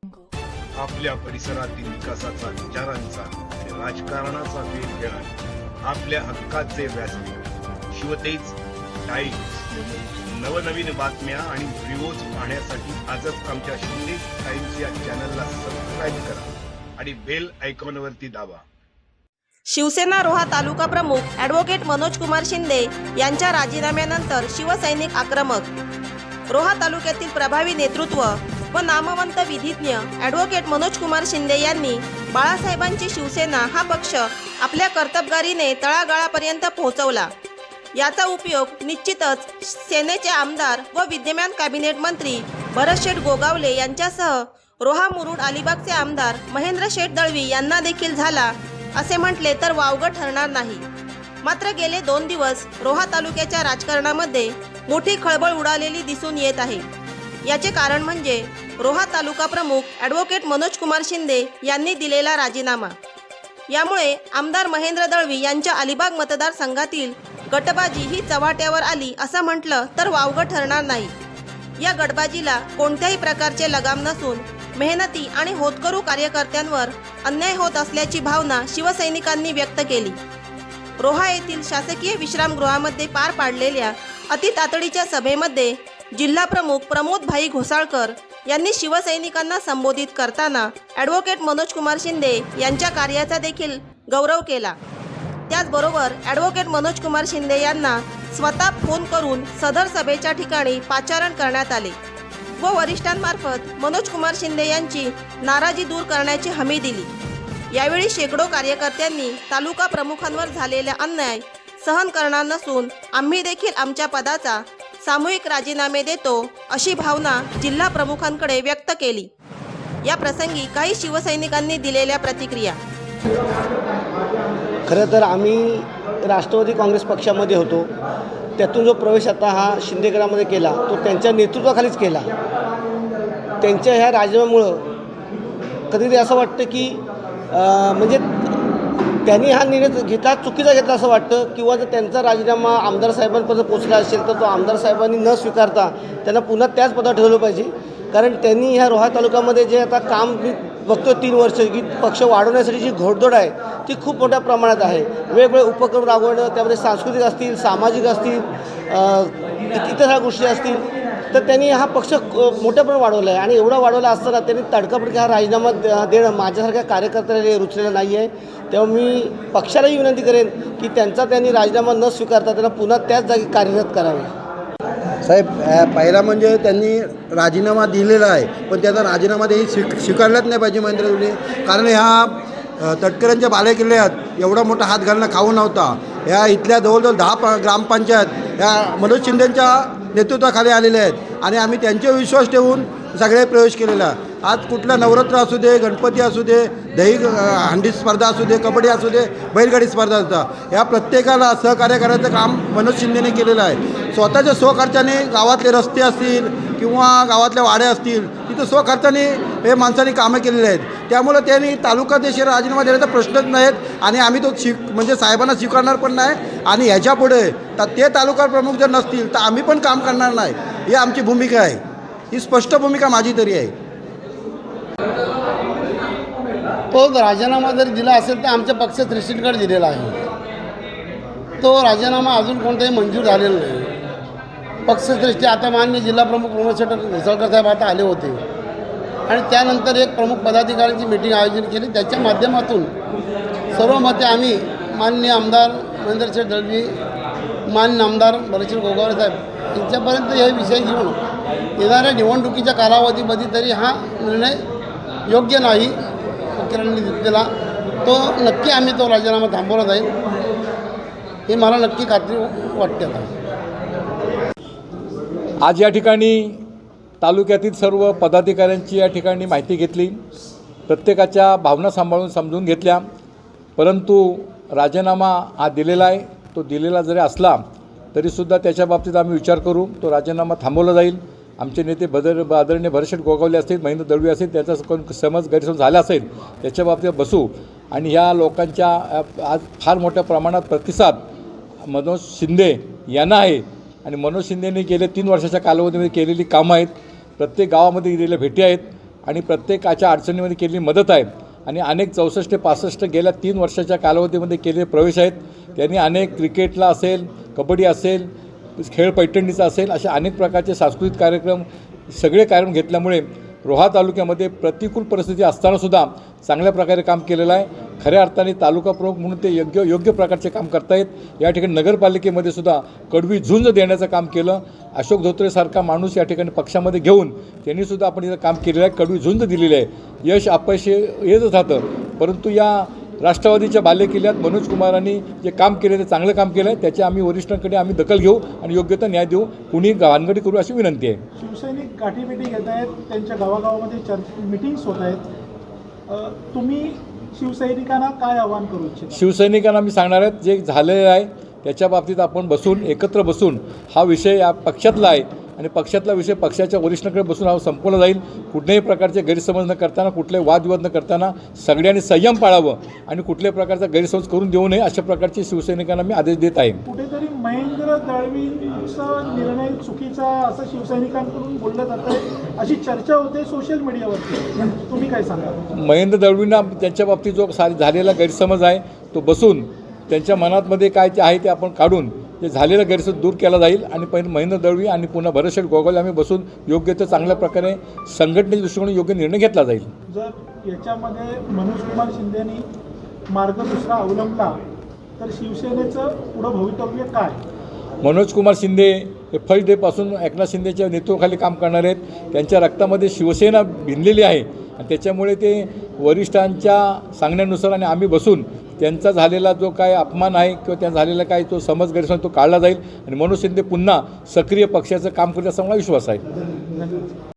आपल्या परिसरातील विकासाचा, विचारांचा आणि राजकारणाचा वेध घेणारे आपल्या हक्काचे व्यासपीठ शिवतेज टाइम्स. नवनवीन बातम्या आणि व्हिडिओज पाहण्यासाठी आजच आमच्या शिवतेज टाइम्स या चॅनलला सबस्क्राईब करा आणि बेल आयकॉनवरती दाबा. शिवसेना रोहा तालुका प्रमुख ॲडव्होकेट मनोज कुमार शिंदे यांच्या राजीनाम्यानंतर शिवसैनिक आक्रमक. रोहा तालुक्यातील प्रभावी नेतृत्व व नामवंत विधिज्ञ ॲडव्होकेट मनोज कुमार शिंदे यांनी बाळासाहेबांची शिवसेना हा पक्ष आपल्या कर्तबगारीने तळागाळापर्यंत पोहोचवला. याचा उपयोग निश्चितच सेनेचे आमदार व विद्यमान कॅबिनेट मंत्री भरतशेठ गोगावले यांच्यासह रोहा मुरुड अलिबागचे आमदार महेंद्र शेठ दळवी यांना देखील झाला असे म्हटले तर वावगं ठरणार नाही. मात्र गेले 2 दिवस रोहा तालुक्याच्या राजकारणामध्ये मोठी खळबळ उडालेली दिसून येत आहे. याचे कारण म्हणजे रोहा तालुका प्रमुख ॲडव्होकेट मनोज कुमार शिंदे यांनी दिलेला राजीनामा. यामुळे आमदार महेंद्र दळवी यांच्या अलिबाग मतदारसंघातील गटबाजी ही चव्हाट्यावर आली असं म्हटलं तर वावगं ठरणार नाही. या गटबाजीला कोणत्याही प्रकारचे लगाम नसून मेहनती आणि होतकरू कार्यकर्त्यांवर अन्याय होत असल्याची भावना शिवसैनिकांनी व्यक्त केली. रोहा येथील शासकीय विश्रामगृहामध्ये पार पाडलेल्या अतितातडीच्या सभेमध्ये जिल्हा प्रमुख प्रमोद भाई घोसाळकर यांनी शिवसैनिकांना संबोधित करताना ॲडव्होकेट मनोज कुमार शिंदे यांच्या कार्याचा देखील गौरव केला. त्याचबरोबर ॲडव्होकेट मनोज कुमार शिंदे यांना स्वतः फोन करून सदर सभेच्या ठिकाणी पाचारण करण्यात आले व वरिष्ठांमार्फत मनोज कुमार शिंदे यांची नाराजी दूर करण्याची हमी दिली. यावेळी शेकडो कार्यकर्त्यांनी तालुका प्रमुखांवर झालेला अन्याय सहन करणार नसून आम्ही देखील आमच्या पदाचा सामूहिक राजीनामे देतो अशी भावना जिल्हा प्रमुखांकडे व्यक्त केली. या प्रसंगी काही शिवसैनिकांनी दिलेल्या प्रतिक्रिया. खरं तर आम्ही राष्ट्रवादी काँग्रेस पक्षामध्ये होतो. त्यातून जो प्रवेश आता हा शिंदेगडामध्ये केला तो त्यांच्या नेतृत्वाखालीच केला. त्यांच्या ह्या राजीनाम्यामुळं कधीतरी असं वाटतं की म्हणजे त्यांनी हा निर्णय घेतला चुकीचा घेतला असं वाटतं, किंवा जर त्यांचा राजीनामा आमदार साहेबांपर्यंत पोचला असेल तर तो आमदार साहेबांनी न स्वीकारता त्यांना पुन्हा त्याच पदावर ठेवलं पाहिजे. कारण त्यांनी ह्या रोहा तालुक्यामध्ये जे आता काम मी बघतो 3 वर्ष की पक्ष वाढवण्यासाठी जी घोडदौड आहे ती खूप मोठ्या प्रमाणात आहे. वेगवेगळे उपक्रम राबवणं, त्यामध्ये सांस्कृतिक असतील, सामाजिक असतील, इतर ह्या गोष्टी असतील, तर त्यांनी हा पक्ष मोठ्या प्रमाणात वाढवला आहे. आणि एवढा वाढवला असताना त्यांनी तडकाफडकी हा राजीनामा देणं माझ्यासारख्या कार्यकर्त्याला रुचलेलं नाही आहे. तेव्हा मी पक्षालाही विनंती करेन की त्यांनी राजीनामा न स्वीकारता त्यांना पुन्हा त्याच जागी कार्यरत करावे. साहेब, पहिला म्हणजे त्यांनी राजीनामा दिलेला आहे, पण त्याचा राजीनामा ते स्वीकारलाच नाही पाहिजे महेंद्र दळवी. कारण ह्या तटकऱ्यांच्या बालेकिल्ल्यात एवढा मोठा हात घालणं खाऊ नव्हता. ह्या इथल्या जवळजवळ 10 ग्रामपंचायत ह्या मनोज शिंदेंच्या नेतृत्वाखाली आलेल्या आहेत आणि आम्ही त्यांच्यावर विश्वास ठेवून सगळे प्रवेश केलेला. आज कुठला नवरात्र असू दे, गणपती असू दे, दही हंडी स्पर्धा असू दे, कबड्डी असू दे, बैलगाडी स्पर्धा असता, या प्रत्येकाला सहकार्य करायचं काम मनोज शिंदेने केलेलं आहे. स्वतःच्या स्वखर्चाने गावातले रस्ते असतील किंवा गावातल्या वाड्या असतील तिथं स्वखर्चाने हे माणसांनी कामं केलेली आहेत. त्यामुळं त्यांनी तालुकाध्यक्ष राजीनामा देण्याचा प्रश्नच नाहीत आणि आम्ही तो म्हणजे साहेबांना स्वीकारणार पण नाही. आणि ह्याच्यापुढे तर ते तालुका प्रमुख जर नसतील तर आम्ही पण काम करणार नाही. ही आमची भूमिका आहे. ही स्पष्ट भूमिका माझी तरी आहे. तो राजीनामा जर दिला असेल तर आमच्या पक्ष श्रेष्ठींकडे दिलेला आहे. तो राजीनामा अजून कोणताही मंजूर झालेला नाही. पक्षश्रेष्ठी आता माननीय जिल्हाप्रमुख प्रमोद शेठ घोसाळकर साहेब आता आले होते आणि त्यानंतर एक प्रमुख पदाधिकाऱ्यांची मीटिंग आयोजित केली. त्याच्या माध्यमातून सर्व मते आम्ही माननीय आमदार महेंद्र शेठ दळवी, माननीय आमदार भरतशेठ गोगावले साहेब यांच्यापर्यंत हे विषय घेऊन येणाऱ्या निवडणुकीच्या कालावधीमध्ये तरी हा निर्णय योग्य नाही मुख्यमंत्र्यांनी घेतलेला, तो नक्की आम्ही तो राजीनामा थांबवला जाईल हे मला नक्की खात्री वाटते. आज या ठिकाणी तालुक्यातील सर्व पदाधिकाऱ्यांची या ठिकाणी माहिती घेतली, प्रत्येकाच्या भावना सांभाळून समजून घेतल्या. परंतु राजीनामा हा दिलेला आहे, तो दिलेला जरी असला तरीसुद्धा त्याच्या बाबतीत आम्ही विचार करू. तो राजीनामा थांबवला जाईल. आमचे नेते आदरणीय भरतशेठ गोगावले असतील, महेंद्र दळवी असतील, त्याचा कोण गैरसमज झाला असेल त्याच्या बाबतीत बसू आणि ह्या लोकांच्या आज फार मोठ्या प्रमाणात प्रतिसाद मनोज शिंदे यांना आहे. आणि मनोज शिंदेने गेले 3 वर्षाच्या कालावधीमध्ये केलेली कामं आहेत, प्रत्येक गावामध्ये गेलेल्या भेटी आहेत आणि प्रत्येकाच्या अडचणीमध्ये केलेली मदत आहे आणि अनेक 64 ते 65 गेल्या 3 वर्षाच्या कालावधीमध्ये केलेले प्रवेश आहेत. त्यांनी अनेक क्रिकेटला असेल, कबड्डी असेल, खेळ पैठणीचा असेल, अशा अनेक प्रकारचे सांस्कृतिक कार्यक्रम सगळे कार्यक्रम घेतल्यामुळे रोहा तालुक्यामध्ये प्रतिकूल परिस्थिती असतानासुद्धा चांगल्या प्रकारे काम केलेलं आहे. खऱ्या अर्थाने तालुका प्रमुख म्हणून ते योग्य प्रकारचे काम करतायत. या ठिकाणी नगरपालिकेमध्ये सुद्धा कडवी झुंज देण्याचं काम केलं. अशोक धोत्रेसारखा माणूस या ठिकाणी पक्षामध्ये घेऊन त्यांनीसुद्धा आपण इथं काम केलेलं आहे, कडवी झुंज दिलेली आहे. यश अपयश येतच राहतं, परंतु या राष्ट्रवादीच्या बालेकिल्ल्यात मनोज कुमारांनी जे काम केलं ते चांगलं काम केलं आहे. त्याची आम्ही वरिष्ठांकडे आम्ही दखल घेऊ आणि योग्य तो न्याय देऊ, कुणी भानगडी करू अशी विनंती आहे. शिवसैनिक गाठीभेटी घेत आहेत, त्यांच्या गावागावामध्ये मिटिंग्स होत आहेत. तुम्ही शिवसैनिकांना काय आवाहन करू इच्छिता? शिवसैनिकांना मी सांगणार आहे, जे झालेलं आहे त्याच्या बाबतीत आपण एकत्र बसून हा विषय या पक्षातला आहे आणि पक्षातला विषय पक्षाच्या वरिष्ठांकडे बसून हा संपवला जाईल. कुठल्याही प्रकारचे गैरसमज न करताना, कुठले वादविवाद न करताना सगळ्यांनी संयम पाळावं आणि कुठल्याही प्रकारचा गैरसमज करून देऊ नये, अशा प्रकारचे शिवसैनिकांना मी आदेश देत आहे. कुठेतरी महेंद्र दळवींचा निर्णय चुकीचा असं शिवसैनिकांकडून बोललं जातं, अशी चर्चा होते सोशल मीडियावरती. तुम्ही काय सांगा? महेंद्र दळवींना त्यांच्या बाबतीत जो झालेला गैरसमज आहे तो बसून त्यांच्या मनातमध्ये काय ते आहे ते आपण काढून जे झालेला गैरसमज दूर केला जाईल आणि पहिलं महेंद्र दळवी आणि पुन्हा भरतशेठ गोगावले आम्ही बसून योग्य ते चांगल्या प्रकारे संघटनेच्या दृष्टिकोनातून योग्य निर्णय घेतला जाईल. जर याच्यामध्ये मनोज कुमार शिंदेनी मार्ग दुसरा अवलंबला तर शिवसेनेचं पुढं भवितव्य काय? मनोज कुमार शिंदे हे फर्स्ट डेपासून एकनाथ शिंदेच्या नेतृत्वाखाली काम करणार आहेत. त्यांच्या रक्तामध्ये शिवसेना भिनलेली आहे आणि त्याच्यामुळे ते वरिष्ठांच्या सांगण्यानुसार आणि आम्ही बसून त्यांचा झालेला जो काय अपमान आहे किंवा त्यांचा झालेला काय तो समज गैरसमज तो काढला जाईल आणि मनोज शिंदे पुन्हा सक्रिय पक्षाचं काम करतील असा मला विश्वास आहे.